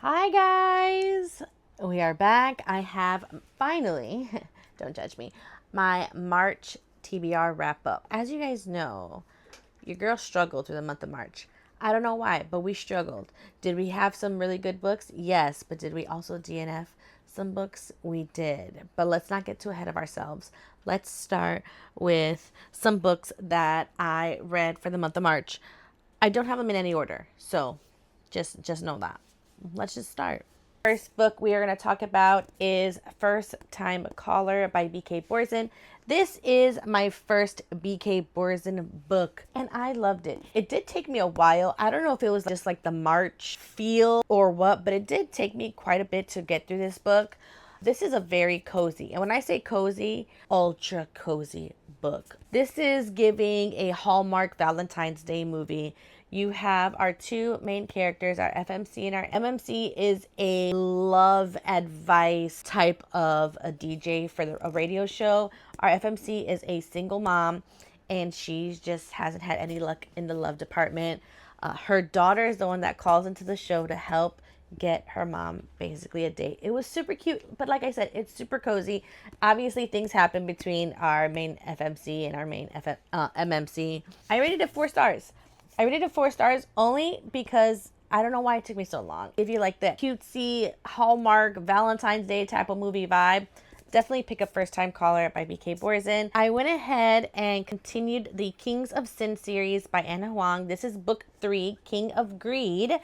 Hi guys, we are back. I have finally, don't judge me, my March TBR wrap up. As you guys know, your girl struggled through the month of March. I don't know why, but we struggled. Did we have some really good books? Yes, but did we also DNF some books? We did. But let's not get too ahead of ourselves. Let's start with some books that I read for the month of March. I don't have them in any order, so just know that. Let's just start. First book we are going to talk about is First Time Caller by B.K. Borzin. This is my first B.K. Borzin book, and I loved it. It did take me a while. I don't know if it was just like the March feel or what, but it did take me quite a bit to get through this book. This is a very cozy, and when I say cozy, ultra cozy book. This is giving a Hallmark Valentine's Day movie. You have our two main characters, our FMC and our MMC is a love advice type of a DJ for a radio show. Our FMC is a single mom and she just hasn't had any luck in the love department. Her daughter is the one that calls into the show to help get her mom basically a date. It was super cute, but like I said, it's super cozy. Obviously, things happen between our main FMC and our main MMC. I rated it 4 stars. I rated it 4 stars only because I don't know why it took me so long. If you like the cutesy Hallmark Valentine's Day type of movie vibe, definitely pick up First Time Caller by B.K. Borzin. I went ahead and continued the Kings of Sin series by Anna Huang. This is book 3, King of Greed.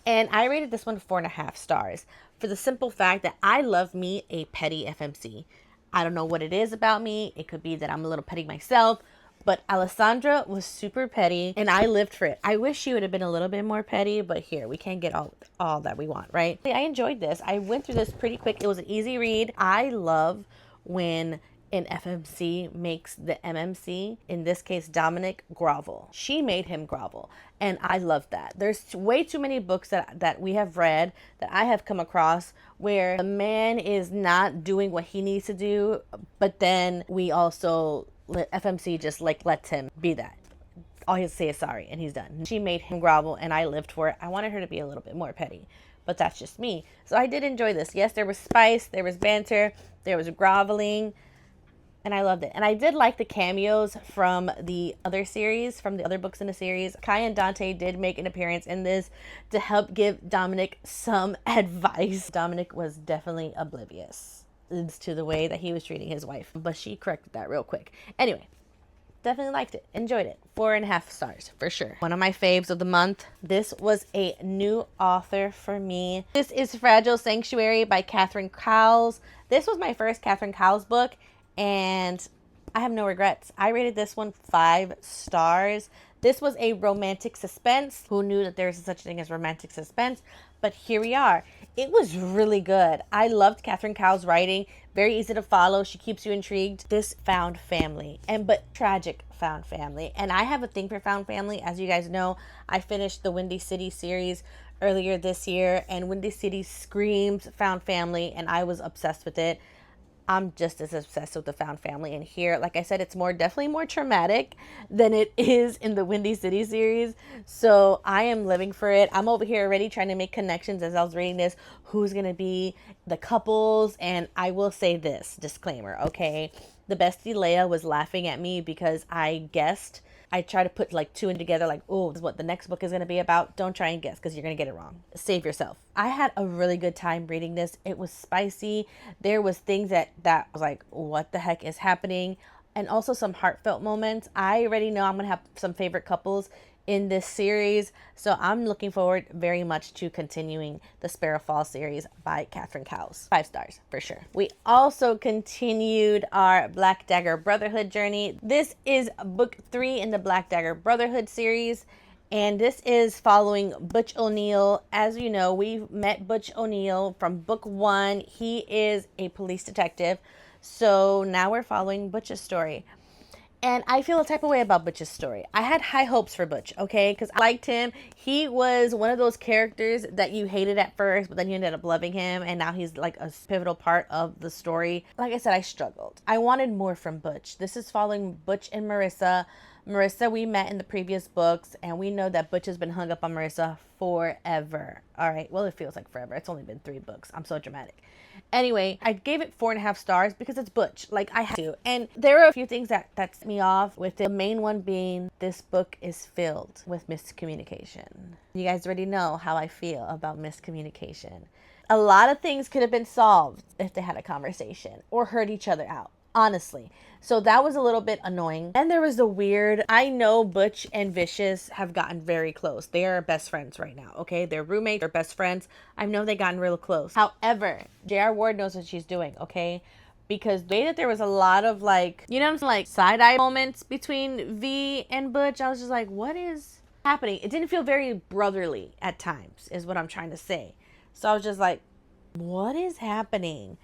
And I rated this one 4.5 stars for the simple fact that I love me a petty FMC. I don't know what it is about me. It could be that I'm a little petty myself, but Alessandra was super petty and I lived for it. I wish she would have been a little bit more petty, but here, we can't get all that we want, right? I enjoyed this. I went through this pretty quick. It was an easy read. I love when an FMC makes the MMC, in this case Dominic, grovel. She made him grovel, and I love that. There's way too many books that we have read, that I have come across, where the man is not doing what he needs to do, but then we also let FMC just like lets him be that. All he has to say is sorry and he's done. She made him grovel and I lived for it. I wanted her to be a little bit more petty, but that's just me. So I did enjoy this. Yes, there was spice, there was banter, there was groveling, and I loved it. And I did like the cameos from the other series, from the other books in the series. Kai and Dante did make an appearance in this to help give Dominic some advice. Dominic was definitely oblivious to the way that he was treating his wife, but she corrected that real quick. Anyway, definitely liked it, enjoyed it. 4.5 stars for sure. One of my faves of the month. This was a new author for me. This is Fragile Sanctuary by Catherine Cowles. This was my first Catherine Cowles book, and I have no regrets. I rated this one 5 stars. This was a romantic suspense. Who knew that there's such a thing as romantic suspense? But here we are. It was really good. I loved Catherine Cowles' writing. Very easy to follow. She keeps you intrigued. This found family, but tragic found family. And I have a thing for found family. As you guys know, I finished the Windy City series earlier this year, and Windy City screams found family, and I was obsessed with it. I'm just as obsessed with the found family in here. Like I said, it's definitely more traumatic than it is in the Windy City series. So I am living for it. I'm over here already trying to make connections as I was reading this. Who's going to be the couples? And I will say this disclaimer, okay? The bestie Leia was laughing at me because I guessed. I try to put like two in together, like, oh, this is what the next book is going to be about. Don't try and guess because you're going to get it wrong. Save yourself. I had a really good time reading this. It was spicy. There was things that was like, what the heck is happening? And also some heartfelt moments. I already know I'm going to have some favorite couples in this series, so I'm looking forward very much to continuing the Sparrow Falls series by Catherine Cowles. 5 stars for sure. We also continued our Black Dagger Brotherhood journey. This is book 3 in the Black Dagger Brotherhood series, and this is following Butch O'Neill. As you know, we met Butch O'Neill from book 1. He is a police detective, so now we're following Butch's story. And I feel a type of way about Butch's story. I had high hopes for Butch, okay? Because I liked him. He was one of those characters that you hated at first, but then you ended up loving him. And now he's like a pivotal part of the story. Like I said, I struggled. I wanted more from Butch. This is following Butch and Marissa. Marissa, we met in the previous books, and we know that Butch has been hung up on Marissa forever. All right. Well, it feels like forever. It's only been 3 books. I'm so dramatic. Anyway, I gave it 4.5 stars because it's Butch. Like, I have to. And there are a few things that set me off, with the main one being this book is filled with miscommunication. You guys already know how I feel about miscommunication. A lot of things could have been solved if they had a conversation or heard each other out, honestly. So that was a little bit annoying. And there was the weird, I know Butch and Vicious have gotten very close. They are best friends right now, okay? They're roommates, they're best friends. I know they've gotten real close. However, J.R. Ward knows what she's doing, okay? Because the way that there was a lot of, like, you know what I'm saying, like side-eye moments between V and Butch, I was just like, what is happening? It didn't feel very brotherly at times, is what I'm trying to say. So I was just like, what is happening?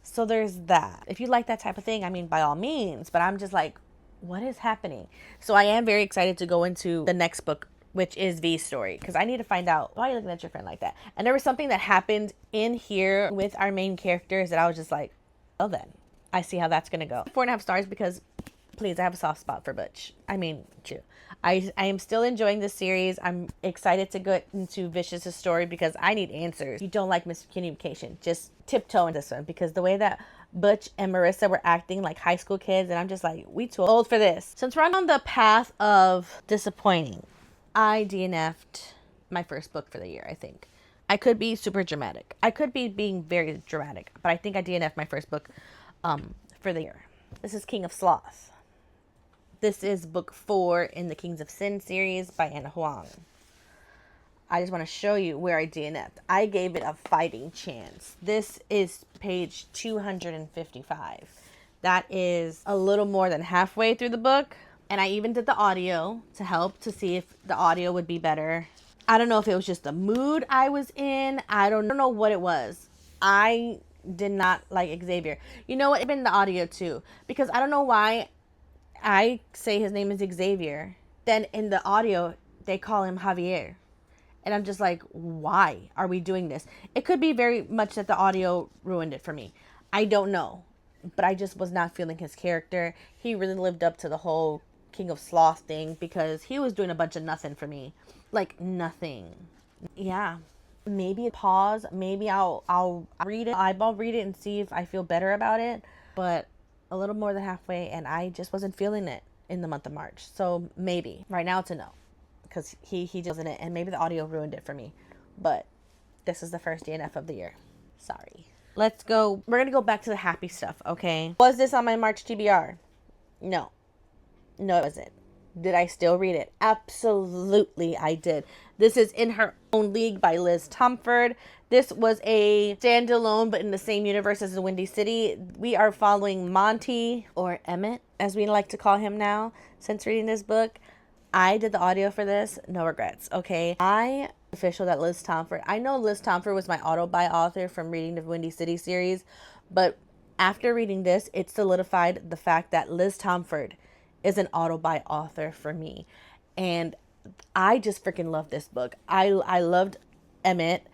So there's that. If you like that type of thing, I mean, by all means. But I'm just like, what is happening? So I am very excited to go into the next book, which is V's story. Because I need to find out, why are you looking at your friend like that? And there was something that happened in here with our main characters that I was just like, well then, I see how that's going to go. 4.5 stars because, please, I have a soft spot for Butch. I mean, true. I am still enjoying this series. I'm excited to go into Vicious's story because I need answers. You don't like miscommunication, just tiptoe in this one, because the way that Butch and Marissa were acting like high school kids, and I'm just like, we too old for this. Since we're on the path of disappointing, I DNF'd my first book for the year, I think. I could be super dramatic. I could be being very dramatic, but I think I DNF'd my first book for the year. This is King of Sloth. This is book 4 in the Kings of Sin series by Ana Huang. I just want to show you where I DNF'd. I gave it a fighting chance. This is page 255. That is a little more than halfway through the book. And I even did the audio to help to see if the audio would be better. I don't know if it was just the mood I was in. I don't know what it was. I did not like Xavier. You know what? It's been the audio too. Because I don't know why I say his name is Xavier. Then in the audio, they call him Javier. And I'm just like, why are we doing this? It could be very much that the audio ruined it for me. I don't know. But I just was not feeling his character. He really lived up to the whole King of Sloth thing because he was doing a bunch of nothing for me. Like, nothing. Yeah. Maybe pause. Maybe I'll read it. Eyeball read it and see if I feel better about it. But a little more than halfway, and I just wasn't feeling it in the month of March. So maybe. Right now it's a no. Because he just wasn't it. And maybe the audio ruined it for me. But this is the first DNF of the year. Sorry. Let's go. We're going to go back to the happy stuff, okay? Was this on my March TBR? No. No, it wasn't. Did I still read it? Absolutely, I did. This is In Her Own League by Liz Tomford. This was a standalone, but in the same universe as the Windy City. We are following Monty, or Emmett, as we like to call him now, since reading this book. I did the audio for this. No regrets, okay? I official that Liz Tomford. I know Liz Tomford was my auto-buy author from reading the Windy City series, but after reading this, it solidified the fact that Liz Tomford is an auto-buy author for me. And I just freaking love this book. I loved Emmett.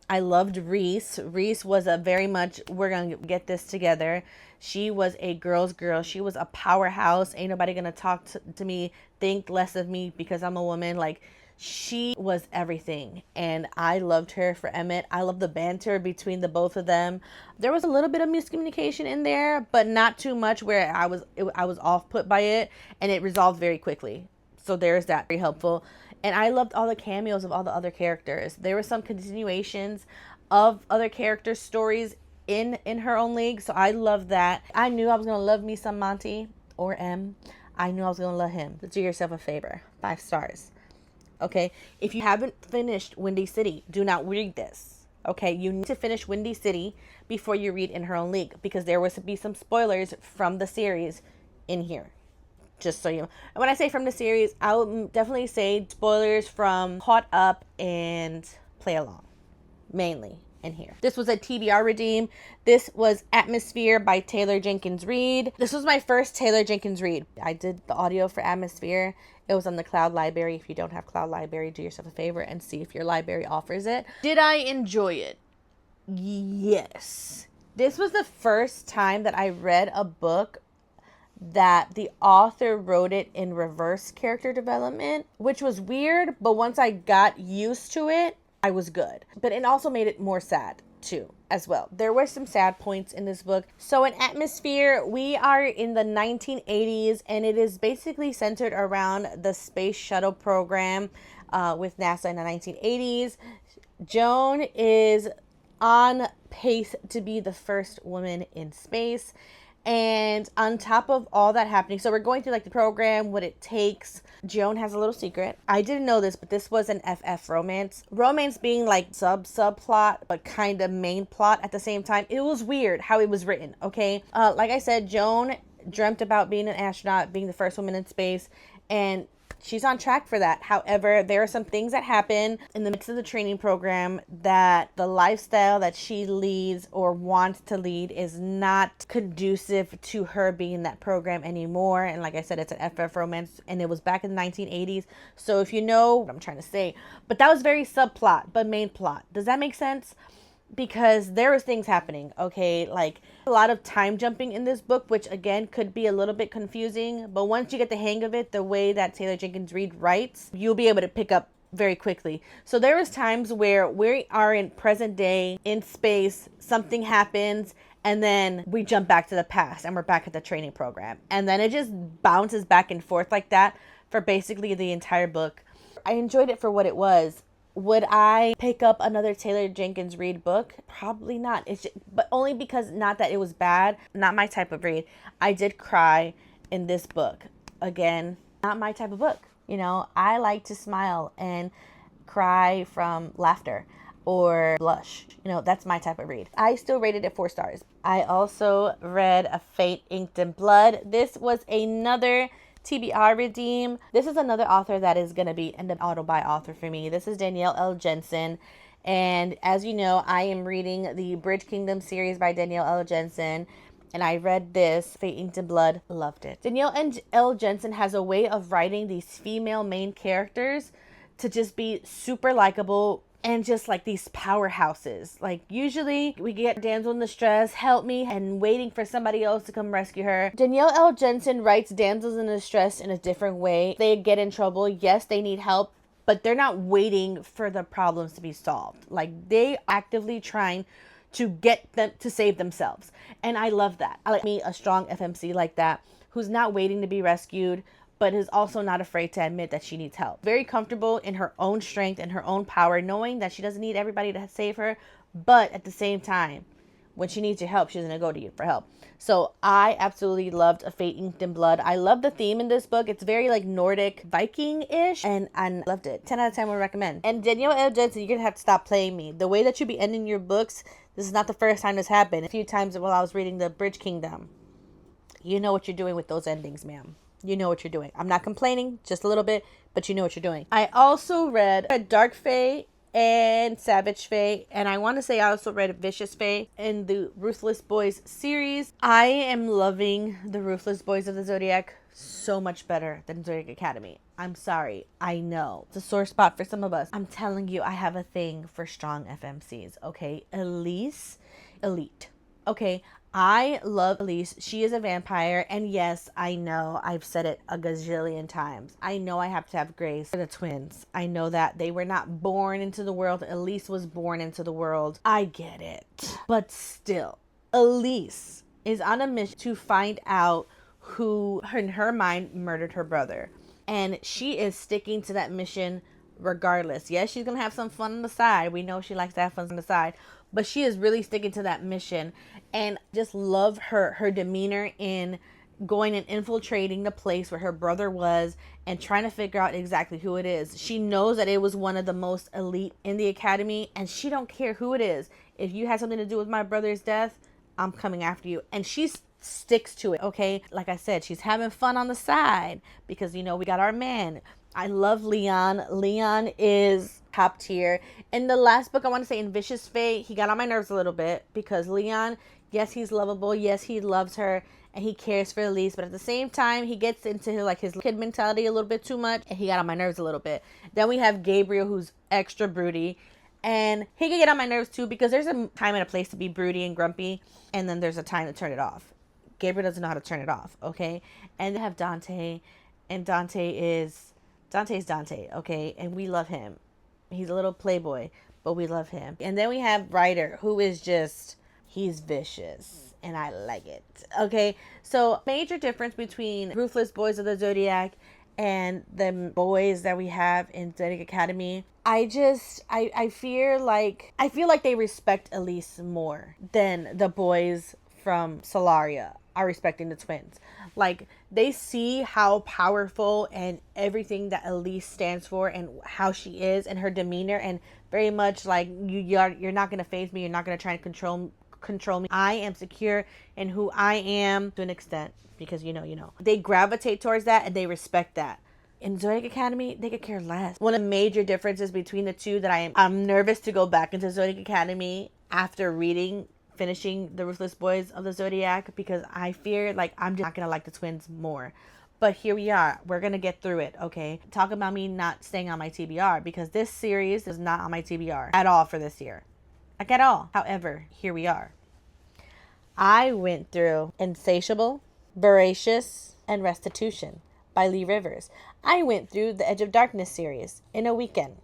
I loved Reese. Reese was a very much, we're going to get this together. She was a girl's girl. She was a powerhouse. Ain't nobody going to talk to me, think less of me because I'm a woman. Like, she was everything. And I loved her for Emmett. I love the banter between the both of them. There was a little bit of miscommunication in there, but not too much where I was off put by it. And it resolved very quickly. So there's that. Very helpful. And I loved all the cameos of all the other characters. There were some continuations of other characters' stories in Her Own League. So I love that. I knew I was going to love me some Monty or M. I knew I was going to love him. Do yourself a favor. 5 stars. Okay? If you haven't finished Windy City, do not read this. Okay? You need to finish Windy City before you read In Her Own League. Because there will be some spoilers from the series in here. Just so you know. And when I say from the series, I would definitely say spoilers from Caught Up and Play Along. Mainly in here. This was a TBR redeem. This was Atmosphere by Taylor Jenkins Reid. This was my first Taylor Jenkins Reid. I did the audio for Atmosphere. It was on the Cloud Library. If you don't have Cloud Library, do yourself a favor and see if your library offers it. Did I enjoy it? Yes. This was the first time that I read a book that the author wrote it in reverse character development, which was weird, but once I got used to it, I was good. But it also made it more sad too, as well. There were some sad points in this book. So in Atmosphere, we are in the 1980s, and it is basically centered around the space shuttle program with NASA in the 1980s. Joan is on pace to be the first woman in space. And on top of all that happening, so we're going through like the program, what it takes. Joan has a little secret. I didn't know this, but this was an FF romance. Romance being like subplot, but kind of main plot at the same time. It was weird how it was written, okay? Like I said, Joan dreamt about being an astronaut, being the first woman in space, and she's on track for that. However, there are some things that happen in the midst of the training program that the lifestyle that she leads or wants to lead is not conducive to her being in that program anymore. And like I said, it's an FF romance, and it was back in the 1980s. So if you know what I'm trying to say, but that was very subplot, but main plot. Does that make sense? Because there was things happening, okay? Like a lot of time jumping in this book, which again could be a little bit confusing, but once you get the hang of it, the way that Taylor Jenkins Reid writes, you'll be able to pick up very quickly. So there was times where we are in present day, in space, something happens, and then we jump back to the past and we're back at the training program. And then it just bounces back and forth like that for basically the entire book. I enjoyed it for what it was. Would I pick up another Taylor Jenkins Reid book? Probably not. But only because, not that it was bad, not my type of read. I did cry in this book. Again, not my type of book. You know, I like to smile and cry from laughter or blush. You know, that's my type of read. I still rated it 4 stars. I also read A Fate Inked in Blood. This was another TBR redeem. This is another author that is going to be an auto-buy author for me. This is Danielle L. Jensen. And as you know, I am reading the Bridge Kingdom series by Danielle L. Jensen. And I read this, Fate Inked in Blood, loved it. Danielle L. Jensen has a way of writing these female main characters to just be super likable, and just like these powerhouses. Like usually we get damsel in distress, help me, and waiting for somebody else to come rescue her. Danielle L. Jensen writes damsels in distress in a different way. They get in trouble. Yes, they need help, but they're not waiting for the problems to be solved. Like they actively trying to get them to save themselves. And I love that. I like me a strong FMC like that, who's not waiting to be rescued, but is also not afraid to admit that she needs help. Very comfortable in her own strength and her own power, knowing that she doesn't need everybody to save her, but at the same time, when she needs your help, she's gonna go to you for help. So I absolutely loved A Fate Inked in Blood. I love the theme in this book. It's very like Nordic Viking-ish, and I loved it. 10 out of 10 would recommend. And Danielle L. Jensen, you're gonna have to stop playing me. The way that you be ending your books, this is not the first time this happened. A few times while I was reading the Bridge Kingdom. You know what you're doing with those endings, ma'am. You know what you're doing. I'm not complaining, just a little bit, but you know what you're doing. I also read Dark Fae and Savage Fae, and I want to say I also read Vicious Fae in the Ruthless Boys series. I am loving the Ruthless Boys of the Zodiac so much better than Zodiac Academy. I'm sorry. I know. It's a sore spot for some of us. I'm telling you, I have a thing for strong FMCs, okay? Elise, elite. Okay, I love Elise. She is a vampire. And yes, I know I've said it a gazillion times. I know I have to have grace for the twins. I know that they were not born into the world. Elise was born into the world. I get it. But still, Elise is on a mission to find out who, in her mind, murdered her brother. And she is sticking to that mission regardless. Yes, she's going to have some fun on the side. We know she likes to have fun on the side. But she is really sticking to that mission, and just love her demeanor in going and infiltrating the place where her brother was and trying to figure out exactly who it is. She knows that it was one of the most elite in the academy, and she don't care who it is. If you had something to do with my brother's death, I'm coming after you. And she sticks to it, okay? Like I said, she's having fun on the side because, you know, we got our man. I love Leon. Leon is top tier. In the last book, I want to say in Vicious Fae, he got on my nerves a little bit because Leon, yes, he's lovable. Yes, he loves her and he cares for Elise. But at the same time, he gets into like his kid mentality a little bit too much, and he got on my nerves a little bit. Then we have Gabriel, who's extra broody. And he can get on my nerves too because there's a time and a place to be broody and grumpy, and then there's a time to turn it off. Gabriel doesn't know how to turn it off, okay? And they have Dante, and Dante's Dante, okay? And we love him. He's a little playboy, but we love him. And then we have Ryder, who is just, he's vicious, and I like it, okay? So major difference between Ruthless Boys of the Zodiac and the boys that we have in Zodiac Academy. I feel like they respect Elise more than the boys from Solaria are respecting the twins. Like, they see how powerful and everything that Elise stands for and how she is and her demeanor, and very much like, you're not gonna faze me, you're not gonna try and control me. I am secure in who I am to an extent, because you know. They gravitate towards that and they respect that. In Zodiac Academy, they could care less. One of the major differences between the two that I'm nervous to go back into Zodiac Academy after finishing the Ruthless Boys of the Zodiac, because I fear like I'm just not gonna like the twins more. But here we are. We're gonna get through it, okay? Talk about me not staying on my TBR, because this series is not on my TBR at all for this year. Like, at all. However, here we are. I went through Insatiable, Voracious, and Restitution by Lee Rivers. I went through the Edge of Darkness series in a weekend.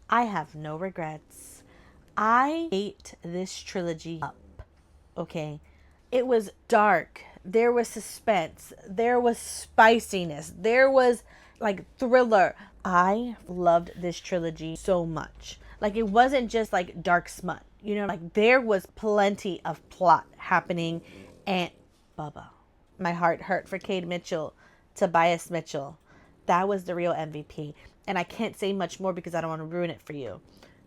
I have no regrets. I ate this trilogy up, okay? It was dark. There was suspense. There was spiciness. There was like thriller. I loved this trilogy so much. Like, it wasn't just like dark smut. You know, like, there was plenty of plot happening. And Bubba, my heart hurt for Cade Mitchell, Tobias Mitchell. That was the real MVP. And I can't say much more because I don't want to ruin it for you.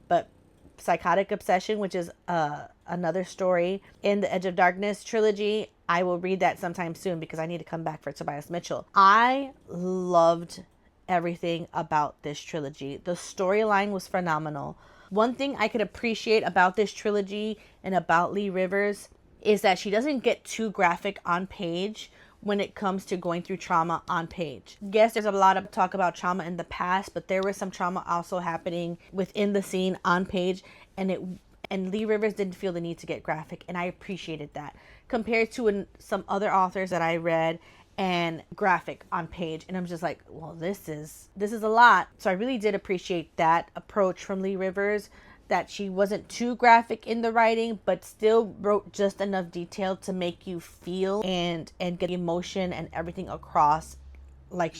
But Psychotic Obsession, which is another story in the Edge of Darkness trilogy, I will read that sometime soon because I need to come back for Tobias Mitchell. I loved everything about this trilogy. The storyline was phenomenal. One thing I could appreciate about this trilogy and about Lee Rivers is that she doesn't get too graphic on page when it comes to going through trauma on page. Yes, there's a lot of talk about trauma in the past, but there was some trauma also happening within the scene on page, and Lee Rivers didn't feel the need to get graphic, and I appreciated that compared to some other authors that I read and graphic on page, and I'm just like, well, this is a lot. So I really did appreciate that approach from Lee Rivers, that she wasn't too graphic in the writing, but still wrote just enough detail to make you feel and get emotion and everything across like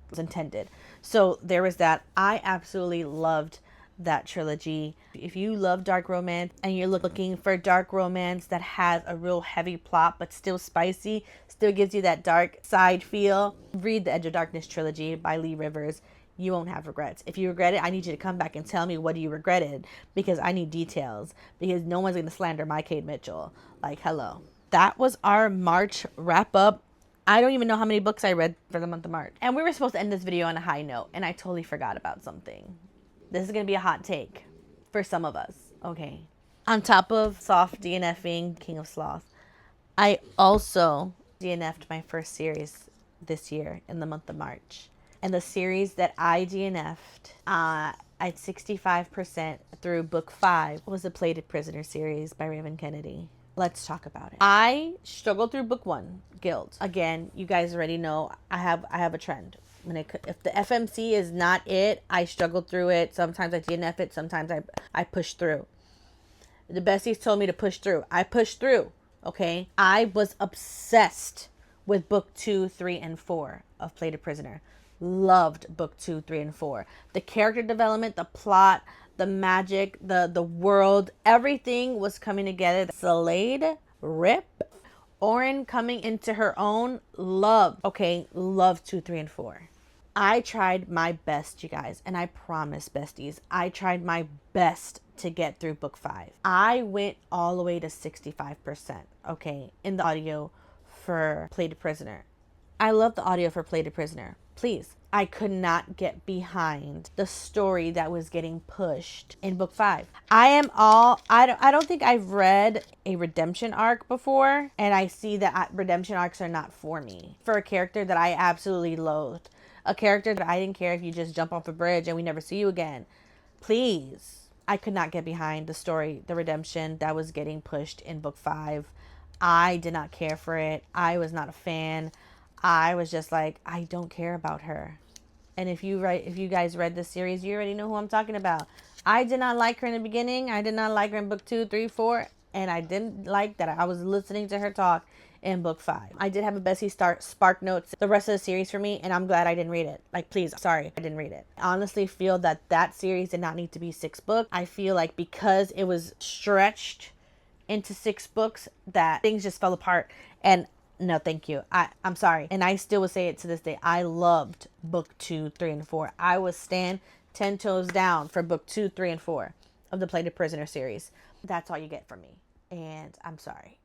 was intended. So there was that. I absolutely loved that trilogy. If you love dark romance and you're looking for dark romance that has a real heavy plot but still spicy, still gives you that dark side feel, read the Edge of Darkness trilogy by Lee Rivers. You won't have regrets. If you regret it, I need you to come back and tell me what you regretted, because I need details, because no one's going to slander my Cade Mitchell. Like, hello. That was our March wrap up. I don't even know how many books I read for the month of March. And we were supposed to end this video on a high note, and I totally forgot about something. This is going to be a hot take for some of us, okay? On top of soft DNFing King of Sloth, I also DNF'd my first series this year in the month of March. And the series that I DNF'd at 65% through book 5 was the Plated Prisoner series by Raven Kennedy. Let's talk about it. I struggled through book 1, Guild. Again, you guys already know I have a trend. If the FMC is not it, I struggle through it. Sometimes I DNF it. Sometimes I push through. The besties told me to push through. I pushed through. Okay. I was obsessed with book 2, 3, and 4 of Plated Prisoner. Loved book 2, 3, and 4. The character development, the plot, the magic, the world, everything was coming together. Slade, Rip, Oren coming into her own. Loved 2, 3, and 4. I tried my best, you guys, and I promise, besties, I tried my best to get through book 5. I went all the way to 65%, okay, in the audio for Plated Prisoner. I love the audio for Plated Prisoner. Please. I could not get behind the story that was getting pushed in book 5. I don't think I've read a redemption arc before, and I see that redemption arcs are not for me. For a character that I absolutely loathed. A character that I didn't care if you just jump off a bridge and we never see you again. Please. I could not get behind the story, the redemption that was getting pushed in book 5. I did not care for it. I was not a fan. I was just like, I don't care about her. And if you guys read this series, you already know who I'm talking about. I did not like her in the beginning. I did not like her in book 2, 3, 4, and I didn't like that I was listening to her talk in book 5. I did have a Bessie Spark Notes the rest of the series for me, and I'm glad I didn't read it. Like, please, sorry, I didn't read it. I honestly feel that series did not need to be 6 books. I feel like because it was stretched into 6 books that things just fell apart. And no, thank you. I'm sorry. And I still would say it to this day. I loved book 2, 3, and 4. I would stand 10 toes down for book 2, 3, and 4 of the Plated Prisoner series. That's all you get from me. And I'm sorry.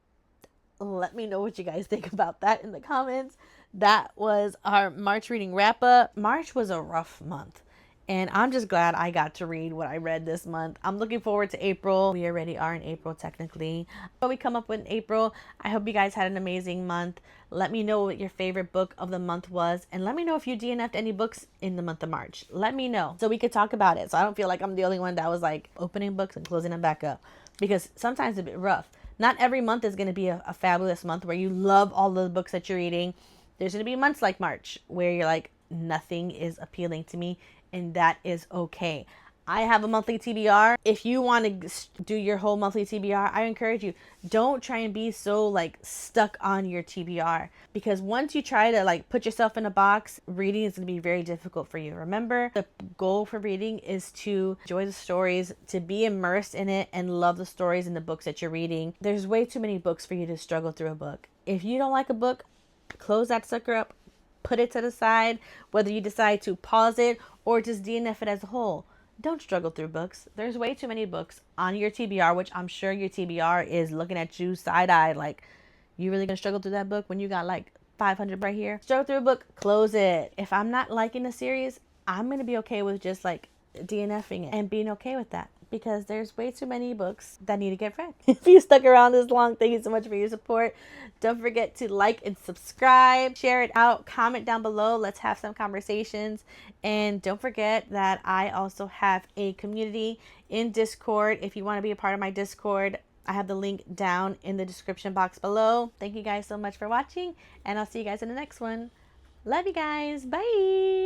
Let me know what you guys think about that in the comments. That was our March reading wrap up. March was a rough month. And I'm just glad I got to read what I read this month. I'm looking forward to April. We already are in April, technically. But we come up with April. I hope you guys had an amazing month. Let me know what your favorite book of the month was. And let me know if you DNF'd any books in the month of March. Let me know so we could talk about it. So I don't feel like I'm the only one that was like opening books and closing them back up. Because sometimes it's a bit rough. Not every month is going to be a fabulous month where you love all the books that you're reading. There's going to be months like March where you're like, nothing is appealing to me. And that is okay. I have a monthly TBR. If you want to do your whole monthly TBR, I encourage you, don't try and be so like stuck on your TBR, because once you try to like put yourself in a box, reading is going to be very difficult for you. Remember, the goal for reading is to enjoy the stories, to be immersed in it and love the stories in the books that you're reading. There's way too many books for you to struggle through a book. If you don't like a book, close that sucker up, put it to the side, whether you decide to pause it or just DNF it as a whole. Don't struggle through books. There's way too many books on your TBR, which I'm sure your TBR is looking at you side-eyed like, you really gonna struggle through that book when you got like 500 right here? Struggle through a book, close it. If I'm not liking the series, I'm gonna be okay with just like DNFing it and being okay with that, because there's way too many books that need to get read. If you stuck around this long, thank you so much for your support. Don't forget to like and subscribe, share it out, comment down below. Let's have some conversations. And don't forget that I also have a community in Discord. If you want to be a part of my Discord, I have the link down in the description box below. Thank you guys so much for watching, and I'll see you guys in the next one. Love you guys. Bye.